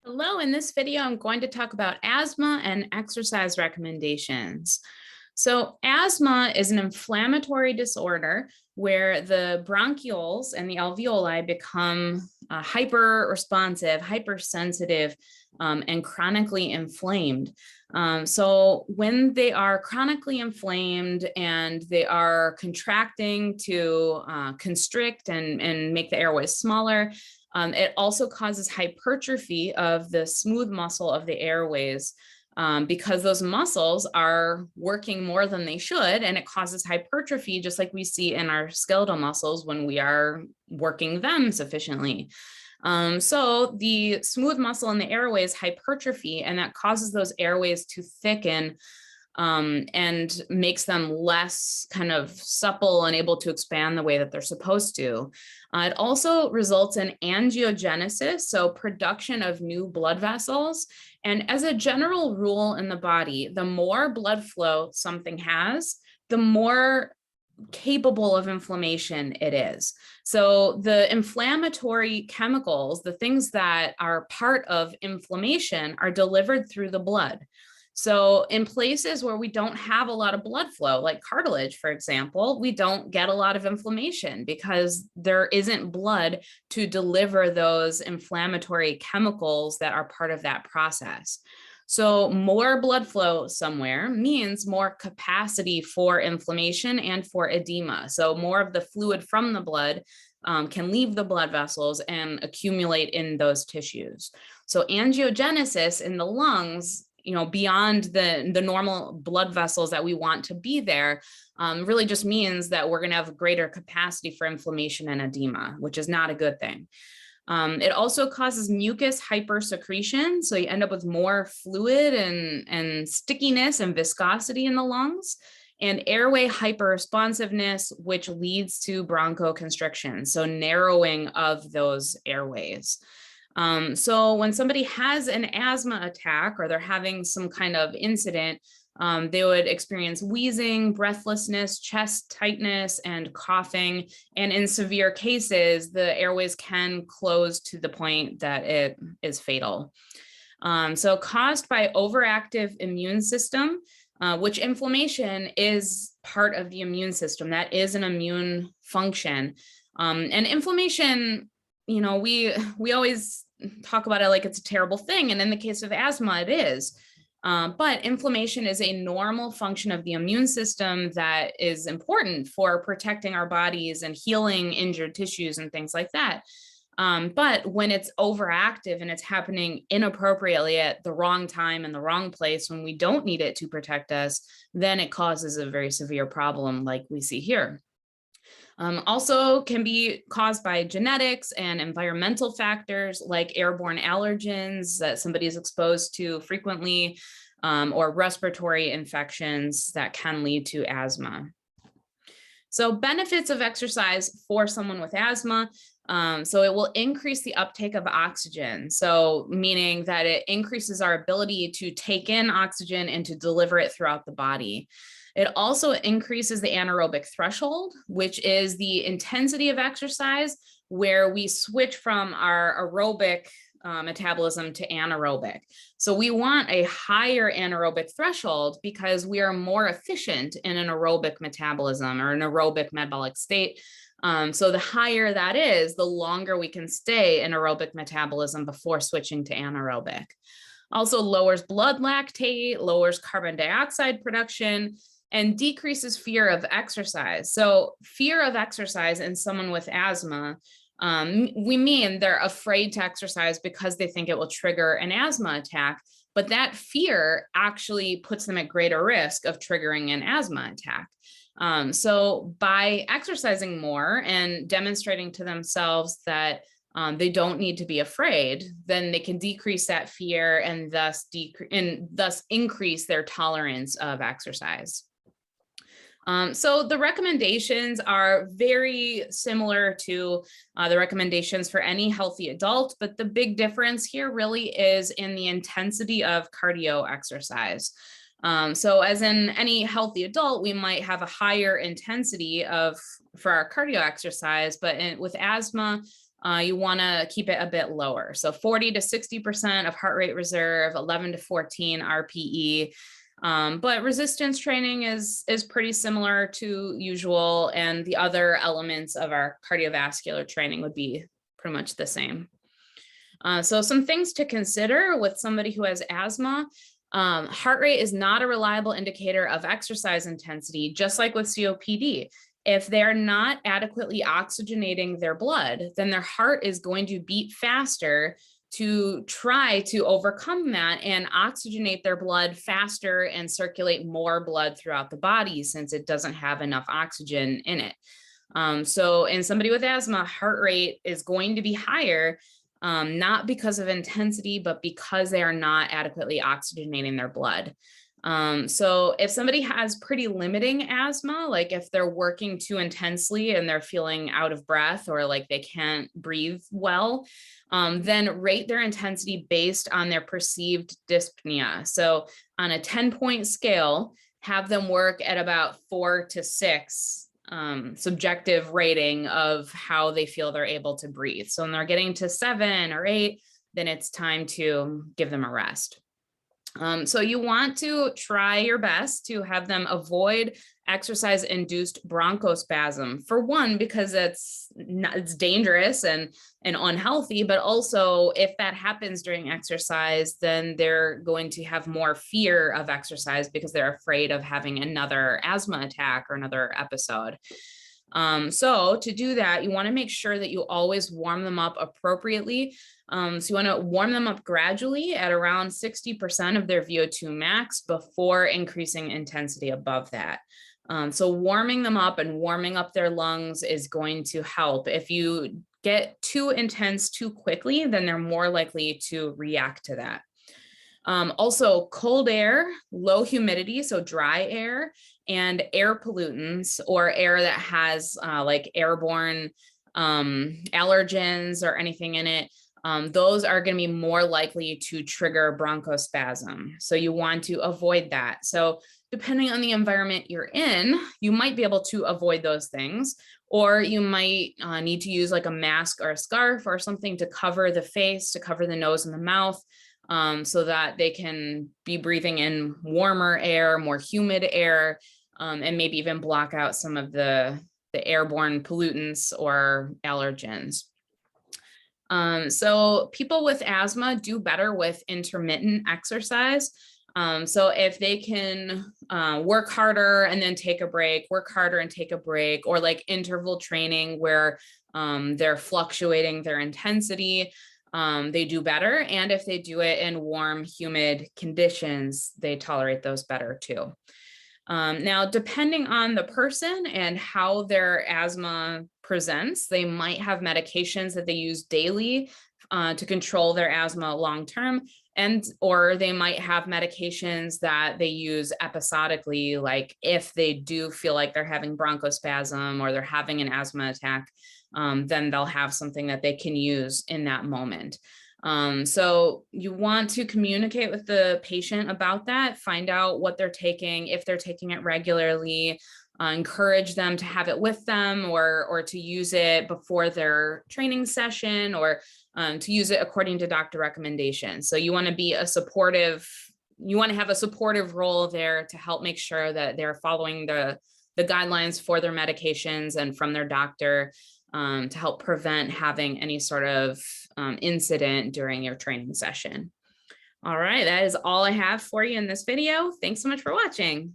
Hello, in this video, I'm going to talk about asthma and exercise recommendations. So asthma is an inflammatory disorder where the bronchioles and the alveoli become hyper-responsive, hypersensitive, and chronically inflamed. So when they are chronically inflamed and they are contracting to constrict and make the airways smaller, it also causes hypertrophy of the smooth muscle of the airways because those muscles are working more than they should, and it causes hypertrophy just like we see in our skeletal muscles when we are working them sufficiently. So the smooth muscle in the airways hypertrophy, and that causes those airways to thicken and makes them less kind of supple and able to expand the way that they're supposed to. It also results in angiogenesis, so production of new blood vessels. And as a general rule in the body, the more blood flow something has, the more capable of inflammation it is. So the inflammatory chemicals, the things that are part of inflammation, are delivered through the blood. So in places where we don't have a lot of blood flow, like cartilage, for example, we don't get a lot of inflammation because there isn't blood to deliver those inflammatory chemicals that are part of that process. So more blood flow somewhere means more capacity for inflammation and for edema. So more of the fluid from the blood can leave the blood vessels and accumulate in those tissues. So angiogenesis in the lungs, beyond the normal blood vessels that we want to be there, really just means that we're going to have greater capacity for inflammation and edema, which is not a good thing. It also causes mucus hypersecretion. So you end up with more fluid and stickiness and viscosity in the lungs, and airway hyperresponsiveness, which leads to bronchoconstriction. So narrowing of those airways. So when somebody has an asthma attack or they're having some kind of incident, they would experience wheezing, breathlessness, chest tightness, and coughing. And in severe cases, the airways can close to the point that it is fatal. So caused by overactive immune system, which inflammation is part of the immune system. That is an immune function. And inflammation, we always talk about it like it's a terrible thing. And in the case of asthma, it is. But inflammation is a normal function of the immune system that is important for protecting our bodies and healing injured tissues and things like that. But when it's overactive and it's happening inappropriately at the wrong time and the wrong place when we don't need it to protect us, then it causes a very severe problem like we see here. Also can be caused by genetics and environmental factors like airborne allergens that somebody is exposed to frequently, or respiratory infections that can lead to asthma. So benefits of exercise for someone with asthma. So it will increase the uptake of oxygen. So meaning that it increases our ability to take in oxygen and to deliver it throughout the body. It also increases the anaerobic threshold, which is the intensity of exercise where we switch from our aerobic metabolism to anaerobic. So we want a higher anaerobic threshold because we are more efficient in an aerobic metabolism or an aerobic metabolic state. So the higher that is, the longer we can stay in aerobic metabolism before switching to anaerobic. Also lowers blood lactate, lowers carbon dioxide production, and decreases fear of exercise. So fear of exercise in someone with asthma, we mean they're afraid to exercise because they think it will trigger an asthma attack, but that fear actually puts them at greater risk of triggering an asthma attack. So by exercising more and demonstrating to themselves that they don't need to be afraid, then they can decrease that fear and thus increase their tolerance of exercise. So the recommendations are very similar to the recommendations for any healthy adult, but the big difference here really is in the intensity of cardio exercise. So as in any healthy adult, we might have a higher intensity for our cardio exercise, but with asthma, you want to keep it a bit lower. So 40 to 60% of heart rate reserve, 11 to 14 RPE. But resistance training is pretty similar to usual, and the other elements of our cardiovascular training would be pretty much the same. So some things to consider with somebody who has asthma. Heart rate is not a reliable indicator of exercise intensity, just like with COPD. If they're not adequately oxygenating their blood, then their heart is going to beat faster to try to overcome that and oxygenate their blood faster and circulate more blood throughout the body, since it doesn't have enough oxygen in it. So in somebody with asthma, heart rate is going to be higher, not because of intensity, but because they are not adequately oxygenating their blood. So if somebody has pretty limiting asthma, like if they're working too intensely and they're feeling out of breath or like they can't breathe well, then rate their intensity based on their perceived dyspnea. So on a 10-point scale, have them work at about 4 to 6 subjective rating of how they feel they're able to breathe. So when they're getting to 7 or 8, then it's time to give them a rest. So you want to try your best to have them avoid exercise-induced bronchospasm, for one, because it's dangerous and unhealthy, but also if that happens during exercise, then they're going to have more fear of exercise because they're afraid of having another asthma attack or another episode. So to do that, you want to make sure that you always warm them up appropriately. So you want to warm them up gradually at around 60% of their VO2 max before increasing intensity above that. So warming them up and warming up their lungs is going to help. If you get too intense too quickly, then they're more likely to react to that. Also, cold air, low humidity, so dry air, and air pollutants or air that has like airborne allergens or anything in it, those are going to be more likely to trigger bronchospasm. So you want to avoid that. So depending on the environment you're in, you might be able to avoid those things, or you might need to use like a mask or a scarf or something to cover the face, to cover the nose and the mouth, so that they can be breathing in warmer air, more humid air, and maybe even block out some of the airborne pollutants or allergens. So people with asthma do better with intermittent exercise. So if they can work harder and then take a break, work harder and take a break, or like interval training where they're fluctuating their intensity, they do better. And if they do it in warm, humid conditions, they tolerate those better too. Now, depending on the person and how their asthma presents, they might have medications that they use daily to control their asthma long-term, or they might have medications that they use episodically, like if they do feel like they're having bronchospasm or they're having an asthma attack, then they'll have something that they can use in that moment. So you want to communicate with the patient about that, find out what they're taking, if they're taking it regularly, encourage them to have it with them or to use it before their training session, or to use it according to doctor recommendations. So you want to be you want to have a supportive role there to help make sure that they're following the guidelines for their medications and from their doctor, to help prevent having any sort of incident during your training session. All right, that is all I have for you in this video. Thanks so much for watching.